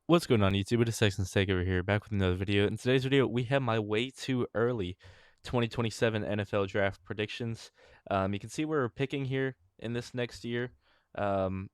What's going on YouTube? It is Texans Take over here, back with another video. In today's video, we have my way too early 2027 NFL draft predictions. You can see where we're picking here in this next year. Um,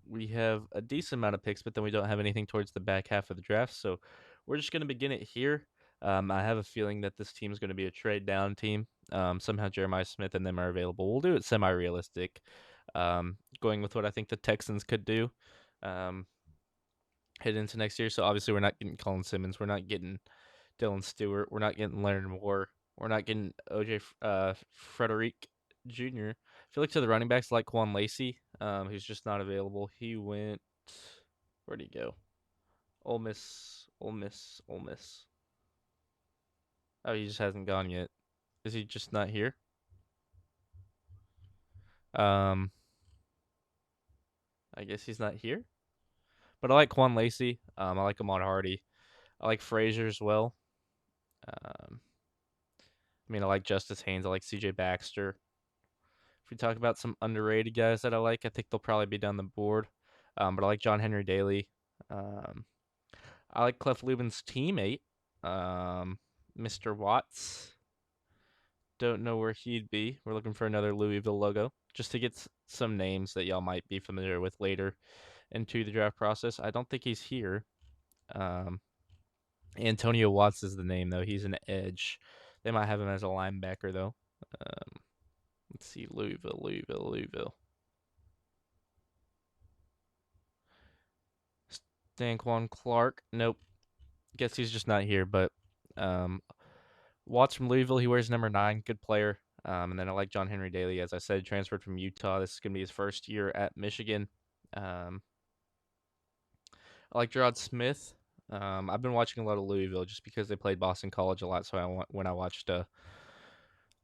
we have a decent amount of picks, but then we don't have anything towards the back half of the draft. So we're just going to begin it here. I have a feeling that this team is going to be a trade down team. Somehow Jeremiah Smith and them are available. We'll do it semi-realistic, going with what I think the Texans could do. Um, Head into next year. So obviously we're not getting Colin Simmons, we're not getting Dylan Stewart, we're not getting Leonard Moore, we're not getting OJ Frederick Jr. If you look to the running backs like Quan Lacey, who's just not available. He went, where'd he go? Ole Miss, Ole Miss, Ole Miss. Oh, he just hasn't gone yet. Is he just not here? Um, I guess he's not here. But I like Quan Lacey. I like Ahmad Hardy. I like Frazier as well. Um, I like Justice Haynes. I like CJ Baxter. If we talk about some underrated guys that I like, I think they'll probably be down the board. But I like John Henry Daly. Um, I like Clef Lubin's teammate, Mr. Watts. Don't know where he'd be. We're looking for another Louisville logo just to get some names that y'all might be familiar with later into the draft process. I don't think he's here. Um, Antonio Watts is the name, though. He's an edge. They might have him as a linebacker, though. Let's see, Louisville. Stanquan Clark. Nope. Guess he's just not here. But um, Watts from Louisville. He wears number 9. Good player. And then I like John Henry Daly, as I said, transferred from Utah. This is going to be his first year at Michigan. Um, I like Gerard Smith. I've been watching a lot of Louisville just because they played Boston College a lot. So when I watched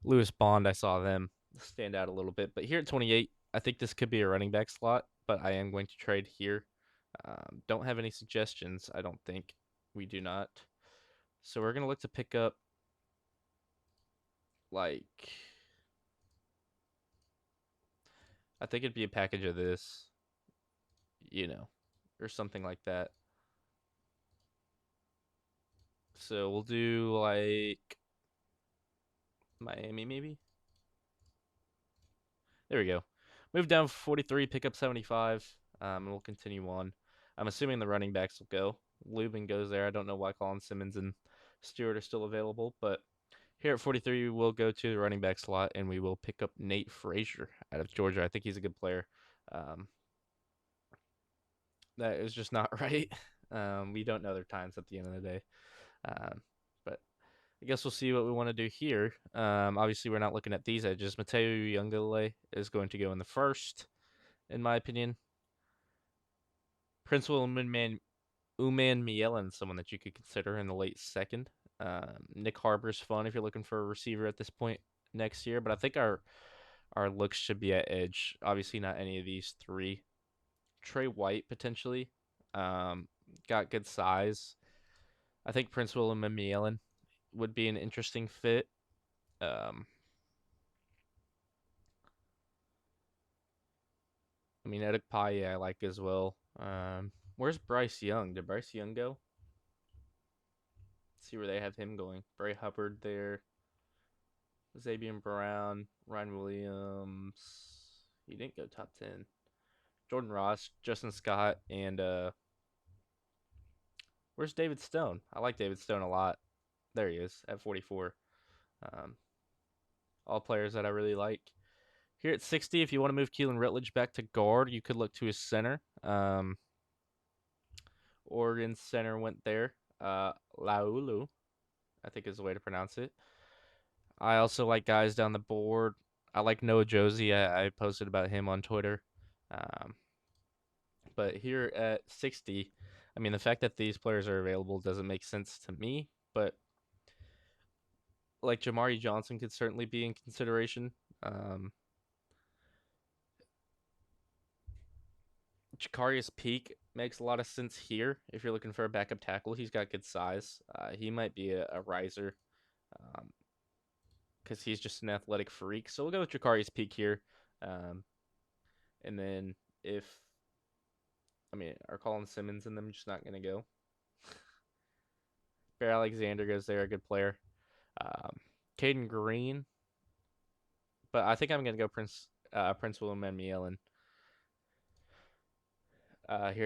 Lewis Bond, I saw them stand out a little bit. But here at 28, I think this could be a running back slot, but I am going to trade here. Don't have any suggestions, I don't think. We do not. So we're going to look to pick up, like, I think it'd be a package of this, you know, or something like that. So we'll do, like, Miami, maybe? There we go. Move down 43, pick up 75, and we'll continue on. I'm assuming the running backs will go. Lubin goes there. I don't know why Colin Simmons and Stewart are still available, but here at 43, we'll go to the running back slot, and we will pick up Nate Frazier out of Georgia. I think he's a good player. Um, that is just not right. We don't know their times at the end of the day. Um, but I guess we'll see what we want to do here. Obviously, we're not looking at these edges. Mateo Youngale is going to go in the first, in my opinion. Prince Uman Mielen, someone that you could consider in the late second. Nick Harbor's fun if you're looking for a receiver at this point next year, but I think our looks should be at edge. Obviously, not any of these three. Trey White potentially, got good size. I think Prince William and Mielen would be an interesting fit. Um, Edek Paye I like as well. Where's Bryce Young? Did Bryce Young go? Let's see where they have him going. Bray Hubbard there. Xavier Brown, Ryan Williams. He didn't go top 10. Jordan Ross, Justin Scott, and where's David Stone? I like David Stone a lot. There he is at 44. Um, all players that I really like. Here at 60, if you want to move Keelan Ritledge back to guard, you could look to his center. Oregon center went there. Laulu, I think is the way to pronounce it. I also like guys down the board. I like Noah Josie. I posted about him on Twitter. Um, but here at 60, the fact that these players are available doesn't make sense to me. But like Jamari Johnson could certainly be in consideration. Um, Jakarius Peak makes a lot of sense here if you're looking for a backup tackle. He's got good size. He might be a riser because he's just an athletic freak. So we'll go with Jakarius Peak here. Um, and then if I mean, are Colin Simmons and them just not going to go? Bear Alexander goes there, a good player. Um, Caden Green, but I think I'm going to go Prince William and here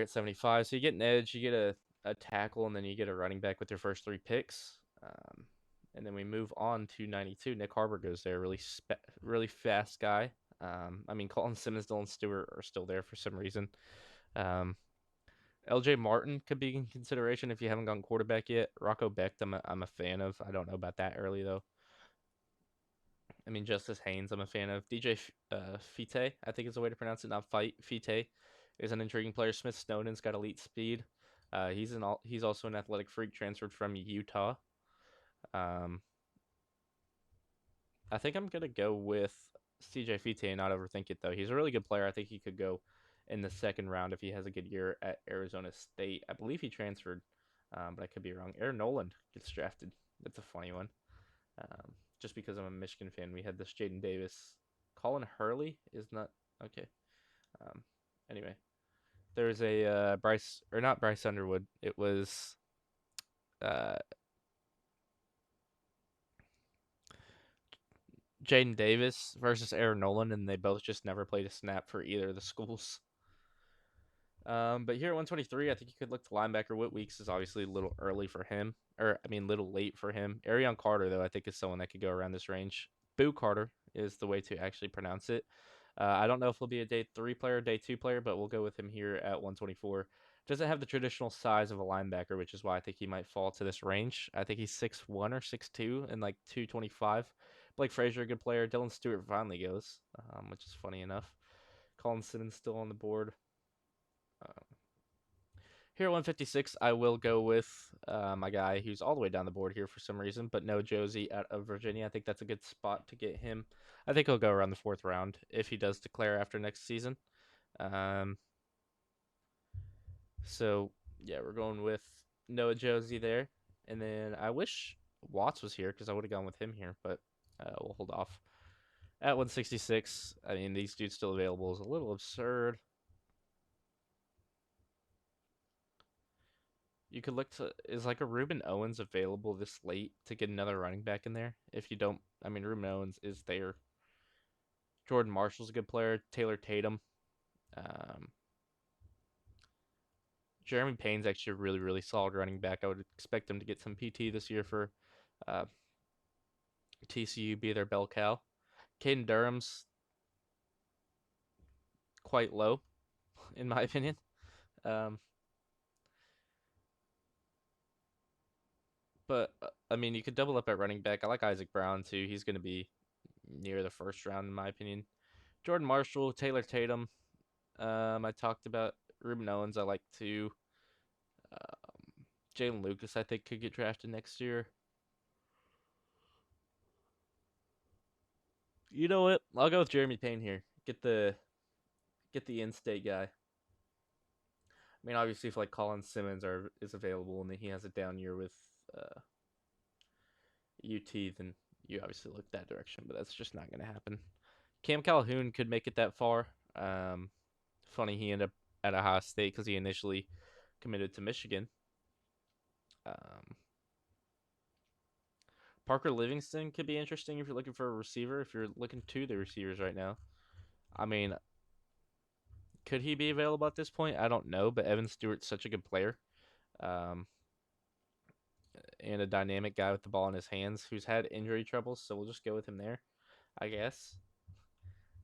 at 75. So you get an edge, you get a tackle, and then you get a running back with your first three picks. And then we move on to 92. Nick Harbor goes there, really fast guy. I mean, Colin Simmons, Dylan Stewart are still there for some reason. Um, LJ Martin could be in consideration if you haven't gone quarterback yet. Rocco Becht, I'm a fan of. I don't know about that early though. I mean, Justice Haynes, I'm a fan of. DJ Fite, I think is the way to pronounce it, not Fight. Fite is an intriguing player. Smith Snowden's got elite speed. He's also an athletic freak transferred from Utah. Um, I think I'm gonna go with CJ Fite and not overthink it though. He's a really good player. I think he could go in the second round if he has a good year at Arizona State. I believe he transferred, but I could be wrong. Aaron Noland gets drafted. That's a funny one. Just because I'm a Michigan fan, we had this Jaden Davis. Colin Hurley is not okay. Um, anyway, there's a Bryce or not Bryce Underwood. It was uh, Jaden Davis versus Aaron Nolan, and they both just never played a snap for either of the schools. But here at 123, I think you could look to linebacker. Whit Weeks is obviously a little early for him, or I mean, a little late for him. Arion Carter, though, I think is someone that could go around this range. Boo Carter is the way to actually pronounce it. I don't know if he'll be a day 3 player, day 2 player, but we'll go with him here at 124. Doesn't have the traditional size of a linebacker, which is why I think he might fall to this range. I think he's 6'1 or 6'2 and like 225. Blake Frazier, a good player. Dylan Stewart finally goes, which is funny enough. Colin Simmons still on the board. Um, Here at 156, I will go with my guy who's all the way down the board here for some reason, but no Josie out of Virginia. I think that's a good spot to get him. I think he'll go around the fourth round if he does declare after next season. Um, so, yeah, we're going with Noah Josie there. And then I wish Watts was here because I would have gone with him here, but we'll hold off. At 166, I mean, these dudes still available is a little absurd. You could look to is like a Ruben Owens available this late to get another running back in there? If you don't, I mean Ruben Owens is there. Jordan Marshall's a good player. Taylor Tatum, um, Jeremy Payne's actually a really solid running back. I would expect him to get some PT this year for uh, TCU, be their bell cow. Caden Durham's quite low, in my opinion. Um, but I mean, you could double up at running back. I like Isaac Brown too. He's going to be near the first round, in my opinion. Jordan Marshall, Taylor Tatum. I talked about Ruben Owens. I like to. Jalen Lucas, I think, could get drafted next year. You know what? I'll go with Jeremy Payne here. Get the in-state guy. I mean, obviously, if like Colin Simmons is available and then he has a down year with UT, then you obviously look that direction. But that's just not going to happen. Cam Calhoun could make it that far. Funny he ended up at Ohio State because he initially committed to Michigan. Um, Parker Livingston could be interesting if you're looking for a receiver. If you're looking to the receivers right now, I mean, could he be available at this point? I don't know, but Evan Stewart's such a good player, um, and a dynamic guy with the ball in his hands who's had injury troubles. So we'll just go with him there, I guess.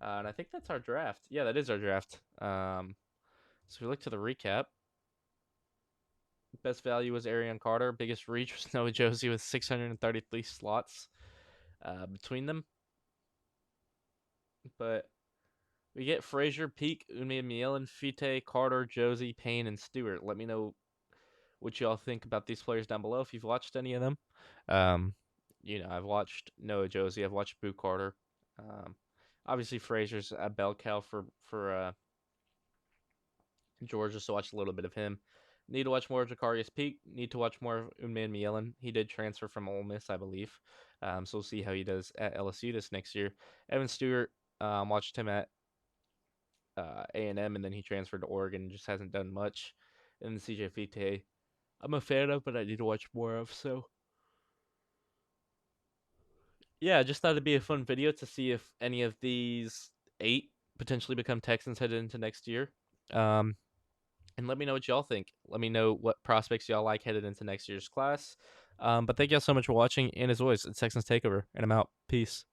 And I think that's our draft. Yeah, that is our draft. So we look to the recap. Best value was Arian Carter. Biggest reach was Noah Josie with 633 slots between them. But we get Frazier, Peak, Umeamielen, Fite, Carter, Josie, Payne, and Stewart. Let me know what y'all think about these players down below if you've watched any of them. Um, I've watched Noah Josie. I've watched Boo Carter. Obviously, Frazier's a bell cow for Georgia, so watch a little bit of him. Need to watch more of Jacarius Peak. Need to watch more of Unman Mielen. He did transfer from Ole Miss, I believe. So we'll see how he does at LSU this next year. Evan Stewart, watched him at A&M, and then he transferred to Oregon and just hasn't done much. And CJ Fite, I'm a fan of, but I need to watch more of. So yeah, I just thought it'd be a fun video to see if any of these 8 potentially become Texans headed into next year. Um, and let me know what y'all think. Let me know what prospects y'all like headed into next year's class. But thank y'all so much for watching. And as always, it's Texans Takeover, and I'm out. Peace.